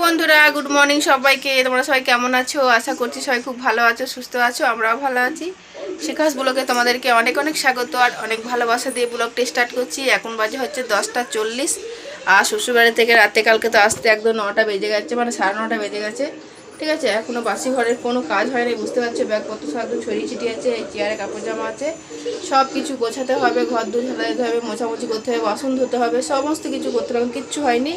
বন্ধুরা, good morning সবাইকে। তোমরা সবাই কেমন আছো? আশা করছি সবাই খুব ভালো আছো, সুস্থ আছো। আমরাও ভালো আছি। শিখাস ব্লগে তোমাদেরকে অনেক অনেক স্বাগত আর অনেক ভালোবাসা দিয়ে ব্লগটি স্টার্ট করছি। এখন বাজে হচ্ছে 10:40। আর শ্বশুরবাড়ি থেকে রাতে কালকে তো আসতে একদম 9টা বেজে গেছে, মানে 9:30 বেজে গেছে। ঠিক আছে, এখনও বাসি ঘরের কোনো কাজ হয়নি, বুঝতে পারছো। ব্যাগপত্র সব একদম ছড়িয়ে ছিটিয়ে আছে, এই চেয়ারে কাপড় জামা আছে, সব কিছু গোছাতে হবে, ঘর দূর ঝাঁটা দিতে হবে, মোছামুছি করতে হবে, বাসন ধুতে হবে, সমস্ত কিছু করতে হবে। কিচ্ছু হয়নি,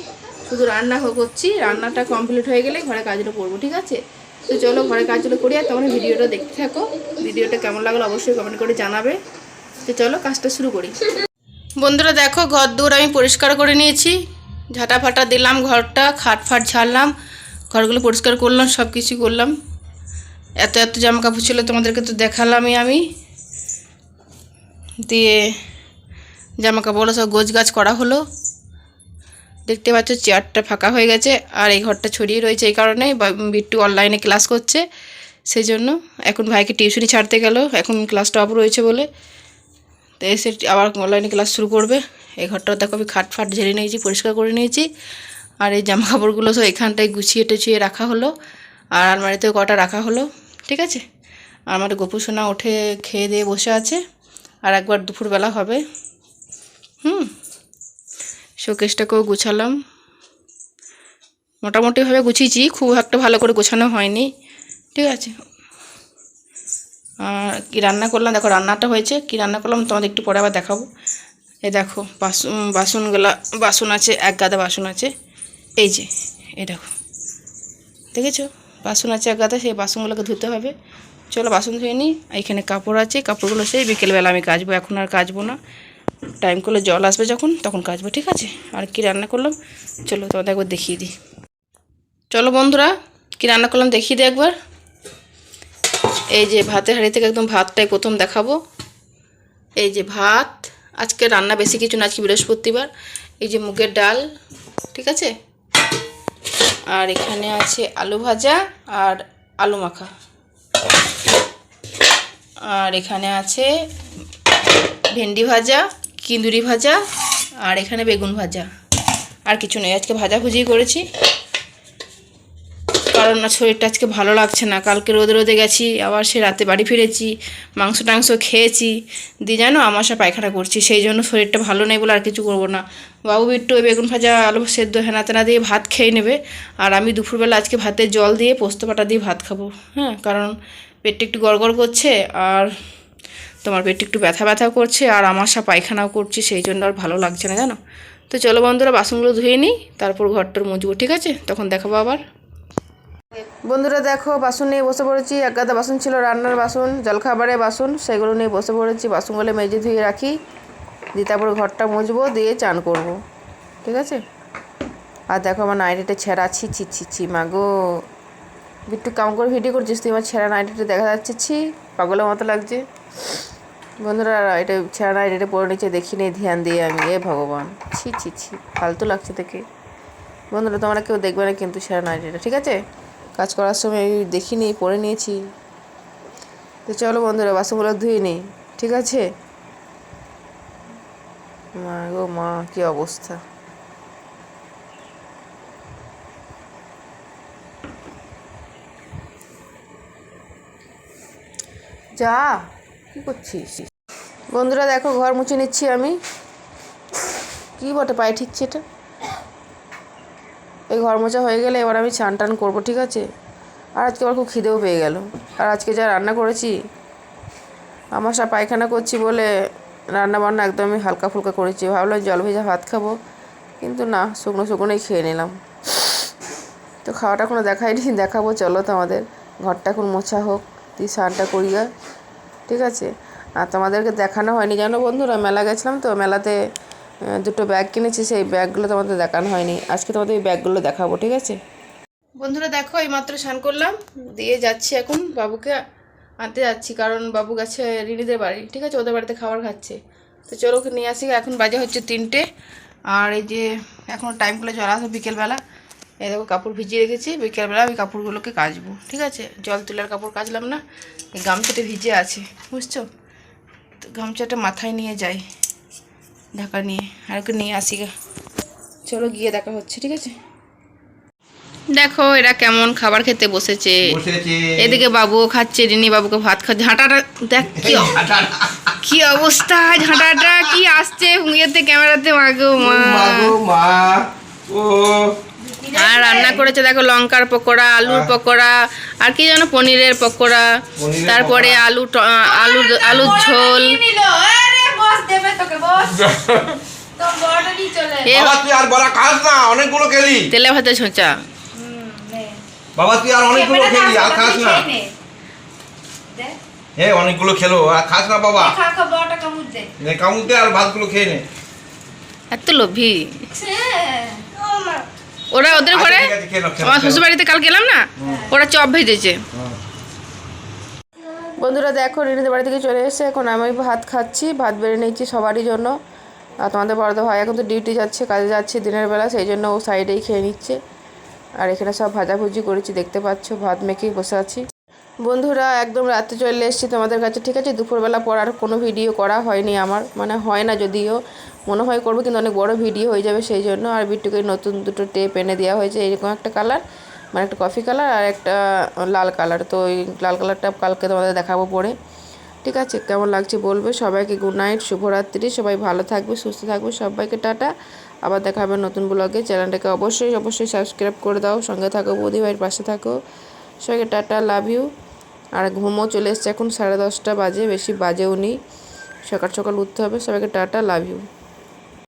শুধু রান্না করছি। রান্নাটা কমপ্লিট হয়ে গেলে ঘরে কাজগুলো করবো, ঠিক আছে? তো চলো ঘরে কাজগুলো করি আর তোমরা ভিডিওটা দেখতে থাকো। ভিডিওটা কেমন লাগলো অবশ্যই কমেন্ট করে জানাবে। তো চলো কাজটা শুরু করি। বন্ধুরা দেখো, ঘর দৌড় আমি পরিষ্কার করে নিয়েছি, ঝাঁটা ফাটা দিলাম, ঘরটা খাট ফাট ঝাড়লাম, ঘরগুলো পরিষ্কার করলাম, সব কিছু করলাম। এত এত জামা কাপড় ছিল, তোমাদেরকে তো দেখালামই আমি। দিয়ে জামা কাপড়গুলো সব গোছ গাছ করা হলো। দেখতে পাচ্ছ চেয়ারটা ফাঁকা হয়ে গেছে আর এই ঘরটা ছড়িয়ে রয়েছে, এই কারণে বিট্টু অনলাইনে ক্লাস করছে, সেই জন্য। এখন ভাইকে টিউশনি ছাড়তে গেল, এখন ক্লাসটা অফ রয়েছে বলে, তো এসে আবার অনলাইনে ক্লাস শুরু করবে। এই ঘরটা দেখো আমি খাট ফাট ঝেড়ে নিয়েছি, পরিষ্কার করে নিয়েছি। আর এই জামা কাপড়গুলো তো এখানটায় গুছিয়ে টুছিয়ে রাখা হলো, আর আলমারিতেও কটা রাখা হলো, ঠিক আছে। আমার গোপুসোনা উঠে খেয়ে দিয়ে বসে আছে, আর একবার দুপুরবেলা হবে। শোকেসটাকেও গুছালাম, মোটামুটিভাবে গুছিয়েছি, খুব একটা ভালো করে গোছানো হয়নি, ঠিক আছে। আর কী রান্না করলাম দেখো, রান্নাটা হয়েছে, কী রান্না করলাম তোমাদের একটু পরে আবার দেখাবো। এই দেখো বাসনগুলা, বাসন আছে, এক গাদা বাসন আছে, এই যে এই দেখো, দেখেছো? বাসন আছে এক গাদা, সেই বাসনগুলোকে ধুতে হবে। চলো বাসন ধুয়ে নিই। এইখানে কাপড় আছে, কাপড়গুলো সেই বিকেলবেলা আমি কাচবো, এখন আর কাচবো না। টাইম করলে জল আসবে যখন, তখন কাচবো, ঠিক আছে। আর কি রান্না করলাম চলো তোমাদের একবার দেখিয়ে দিই। চলো বন্ধুরা, কি রান্না করলাম দেখিয়ে দিই একবার। এই যে ভাতের হাঁড়ি থেকে একদম ভাতটাই প্রথম দেখাবো। এই যে ভাত, আজকে রান্না বেশি কিছু না, আজকে বৃহস্পতিবার। এই যে মুগের ডাল, ঠিক আছে। আর এখানে আছে আলু ভাজা আর আলু মাখা। আর এখানে আছে ভেন্ডি ভাজা, কিন্দুরি ভাজা, আর এখানে বেগুন ভাজা। আর কিছু নেই, আজকে ভাজাভুজি করেছি, কারণ না শরীরটা আজকে ভালো লাগছে না। কালকে রোদে রোদে গেছি, আবার সে রাতে বাড়ি ফিরেছি, মাংস টাংস খেয়েছি, দিয়ে জানো আমাশা পায়খানা করছি, সেই জন্য শরীরটা ভালো নেই বলে আর কিছু করবো না। বাবু বিট্টু ওই বেগুন ভাজা আলু সেদ্ধ হেনা তেনা দিয়ে ভাত খেয়ে নেবে, আর আমি দুপুরবেলা আজকে ভাতের জল দিয়ে পোস্ত পাটা দিয়ে ভাত খাবো। হ্যাঁ, কারণ পেটটা একটু গড়গড় করছে, আর তোমার পেটটা একটু ব্যথা ব্যথাও করছে, আর আমাশা পায়খানাও করছি, সেই জন্য আর ভালো লাগছে না, জানো। তো চলো বন্ধুরা, বাসনগুলো ধুয়ে নিই, তারপর ঘরটার মুছবো, ঠিক আছে, তখন দেখাবো আবার। বন্ধুরা দেখো, বাসন নিয়ে বসে পড়েছি। এক গাদা বাসন ছিল, রান্নার বাসন, জলখাবারের বাসন, সেগুলো নিয়ে বসে পড়েছি। বাসনগুলো মেজে ধুয়ে রাখি, দিয়ে তারপরে ঘরটা মুছবো, দিয়ে চান করব, ঠিক আছে। আর দেখো আমার নাইটিটা ছেঁড়া, ছি ছি ছি ছি মাগো। একটু কেমন করে ভিডিও করছিস তুই? আমার ছেঁড়া নাইটিটা দেখা যাচ্ছে, ছি পাগলের মতো লাগছে। বন্ধুরা এটা ছেঁড়া নাইটিটা পরে নিচে দেখি নেই ধ্যান দিয়ে আমি, এ ভগবান, ছি ছি ছি ফালতু লাগছে দেখে। বন্ধুরা তোমরা কেউ দেখবে না কিন্তু ছেঁড়া নাইটিটা, ঠিক আছে। কাজ করার সময় আমি দেখিনি, পরে নিয়েছি। তো চলো বন্ধুরা বাসনগুলো ধুয়ে নিই, ঠিক আছে। মা গো মা, কী অবস্থা। যা, কী করছিস? বন্ধুরা দেখো, ঘর মুছে নিচ্ছি আমি। কী বটে পায়ে ঠিকছে এটা। এই ঘর মোছা হয়ে গেলে এবার আমি চান টান করবো, ঠিক আছে। আর আজকে আমার খুব খিদেও পেয়ে গেল, আর আজকে যা রান্না করেছি, আমার সব পায়খানা করছি বলে রান্না বান্না একদমই হালকা ফুলকা করেছি। ভাবলাম জল ভেজা ভাত খাবো, কিন্তু না, শুকনো শুকনোই খেয়ে নিলাম। তো খাওয়াটা কোনো দেখাইনি, দেখাবো চলো তোমাদের। ঘরটা এখন মোছা হোক, তুই স্নানটা করিয়া, ঠিক আছে। আর তোমাদেরকে দেখানো হয়নি জানো বন্ধুরা, মেলা গেছিলাম তো, মেলাতে দুটো ব্যাগ কিনেছি, সেই ব্যাগগুলো তোমাদের দেখানো হয়নি। আজকে তোমাদের এই ব্যাগগুলো দেখাবো, ঠিক আছে। বন্ধুরা দেখো, এইমাত্র স্নান করলাম, দিয়ে যাচ্ছি এখন বাবুকে আনতে যাচ্ছি, কারণ বাবু গেছে রিনিদের বাড়ি, ঠিক আছে, ওদের বাড়িতে খাবার খাচ্ছে। তো চলো ওকে নিয়ে আসি। এখন বাজে হচ্ছে 3টে, আর এই যে এখনও টাইমগুলো চলে আসবে বিকেলবেলা। এই দেখো কাপড় ভিজিয়ে রেখেছি, বিকেলবেলা আমি কাপড়গুলোকে কাচবো, ঠিক আছে। জল তুলার কাপড় কাচলাম না, এই গামছাটা ভিজে আছে, বুঝছো। তো গামছাটা মাথায় নিয়ে যাই, ঢাকা নিয়ে, আর ওকে নিয়ে আসি গা। চলো গিয়ে দেখা হচ্ছে, ঠিক আছে। দেখো এরা কেমন খাবার খেতে বসেছে। এদিকে বাবুও খাচ্ছে, রিনি বাবুকে ভাত খাচ্ছে। ঝাঁটাটা দেখ কি অবস্থা, ঝাঁটাটা কি আসছে ইয়েতে ক্যামেরাতে, মাগো মা। আর রান্না করেছে দেখো লঙ্কার পকোড়া, আলুর পকোড়া, আর কি যেন পনিরের পকোড়া, তারপরে আলুর ঝোল। তেলে ভাতে ছোঁচা। বাবা তুই আর অনেকগুলো খেলি, আর খাস না। অনেকগুলো খেলো আর খাস না বাবা। কামুতে আর ভাতগুলো খেয়ে নে। এত লোভী ওরা। ওদের ঘরে আমার শ্বশুর বাড়িতে কাল গেলাম না, ওরা চপ ভেজেছে। বন্ধুরা দেখো রিনিদের বাড়ি থেকে চলে এসেছে, এখন আমি ভাত খাচ্ছি, ভাত বেড়ে নিচ্ছি সবারই জন্য। আর তোমাদের বড় ভাই এখন তো ডিউটি যাচ্ছে, কাজে যাচ্ছে দিনের বেলা, সেই জন্য ও সাইডেই খেয়ে নিচ্ছে। আর এখানে সব ভাজাভুজি করেছি দেখতে পাচ্ছ, ভাত মেখেই বসে আছি। বন্ধুরা একদম রাতে চলে এসেছি তোমাদের কাছে, ঠিক আছে। দুপুরবেলা পর আর কোনো ভিডিও করা হয়নি আমার, মানে হয় না, যদিও মনে হয় করবো, কিন্তু অনেক বড় ভিডিও হয়ে যাবে সেই জন্য। আর বিট্টুকে নতুন দুটো টেপ এনে দেওয়া হয়েছে, এরকম একটা কালার, মানে একটা কফি কালার আর একটা লাল কালার। তো ওই লাল কালারটা কালকে তোমাদের দেখাবো পরে, ঠিক আছে। কেমন লাগছে বলবে। সবাইকে গুড নাইট, শুভরাত্রি। সবাই ভালো থাকবে, সুস্থ থাকবে, সবাইকে টাটা। আবার দেখা হবে নতুন ব্লগে। চ্যানেলটাকে অবশ্যই সাবস্ক্রাইব করে দাও, সঙ্গে থাকো, বৌদি ভাইয়ের পাশে থাকো। সবাইকে টাটা, লাভ ইউ। আর ঘুমও চলে এসছে, এখন 10:30 বাজে, বেশি বাজেও নি, সকাল সকাল উঠতে হবে। সবাইকে টাটা, লাভ ইউ।